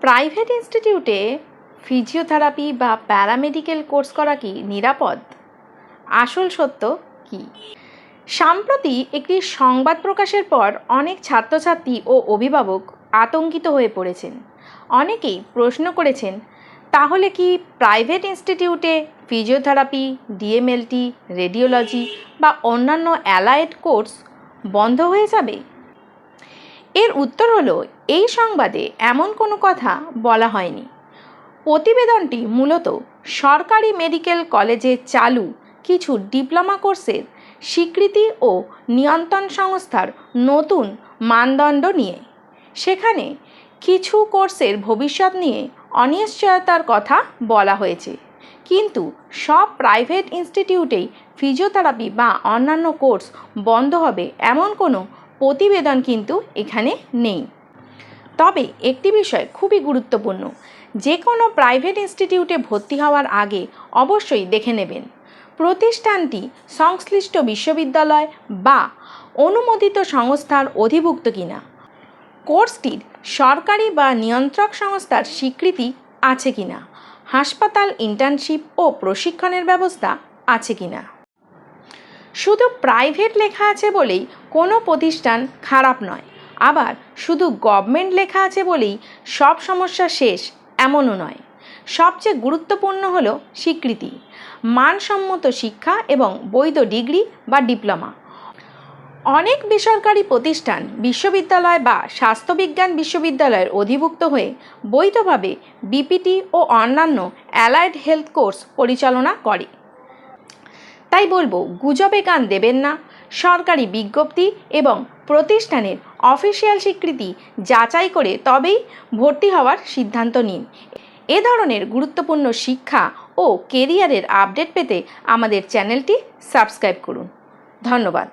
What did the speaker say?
Private ইনস্টিটিউটে physiotherapy বা paramedical course করা কি নিরাপদ? আসল সত্য কি? সম্প্রতি একটি সংবাদ প্রকাশের পর অনেক ছাত্রছাত্রী ও অভিভাবক আতঙ্কিত হয়ে পড়েছেন। অনেকেই প্রশ্ন করেছেন, তাহলে কি প্রাইভেট ইনস্টিটিউটে ফিজিওথেরাপি, ডিএমএলটি, রেডিওলজি বা অন্যান্য অ্যালায়েড কোর্স বন্ধ হয়ে যাবে? এর উত্তর হলো, এই সংবাদে এমন কোনো কথা বলা হয়নি। প্রতিবেদনটি মূলত সরকারি মেডিকেল কলেজে চালু কিছু ডিপ্লোমা কোর্সের স্বীকৃতি ও নিয়ন্ত্রণ সংস্থার নতুন মানদণ্ড নিয়ে। সেখানে কিছু কোর্সের ভবিষ্যৎ নিয়ে অনিশ্চয়তার কথা বলা হয়েছে, কিন্তু সব প্রাইভেট ইনস্টিটিউটেই ফিজিওথেরাপি বা অন্যান্য কোর্স বন্ধ হবে এমন কোনো প্রতিবেদন কিন্তু এখানে নেই। তবে একটি বিষয় খুবই গুরুত্বপূর্ণ, যে কোনো প্রাইভেট ইনস্টিটিউটে ভর্তি হওয়ার আগে অবশ্যই দেখে নেবেন প্রতিষ্ঠানটি সংশ্লিষ্ট বিশ্ববিদ্যালয় বা অনুমোদিত সংস্থার অধিভুক্ত কিনা, কোর্সটির সরকারি বা নিয়ন্ত্রক সংস্থার স্বীকৃতি আছে কিনা, হাসপাতাল ইন্টার্নশিপ ও প্রশিক্ষণের ব্যবস্থা আছে কিনা। শুধু প্রাইভেট লেখা আছে বলেই কোনো প্রতিষ্ঠান খারাপ নয়, আবার শুধু গভর্নমেন্ট লেখা আছে বলেই সব সমস্যা শেষ এমনও নয়। সবচেয়ে গুরুত্বপূর্ণ হলো স্বীকৃতি, মানসম্মত শিক্ষা এবং বৈধ ডিগ্রি বা ডিপ্লোমা। অনেক বেসরকারি প্রতিষ্ঠান বিশ্ববিদ্যালয় বা স্বাস্থ্যবিজ্ঞান বিশ্ববিদ্যালয়ের অধিভুক্ত হয়ে বৈধভাবে বিপিটি ও অন্যান্য অ্যালায়েড হেলথ কোর্স পরিচালনা করে। তাই বলবো, গুজবে কান দেবেন না। সরকারি বিজ্ঞপ্তি এবং প্রতিষ্ঠানের অফিসিয়াল স্বীকৃতি যাচাই করে তবেই ভর্তি হওয়ার সিদ্ধান্ত নিন। এ ধরনের গুরুত্বপূর্ণ শিক্ষা ও কেরিয়ারের আপডেট পেতে আমাদের চ্যানেলটি সাবস্ক্রাইব করুন। ধন্যবাদ।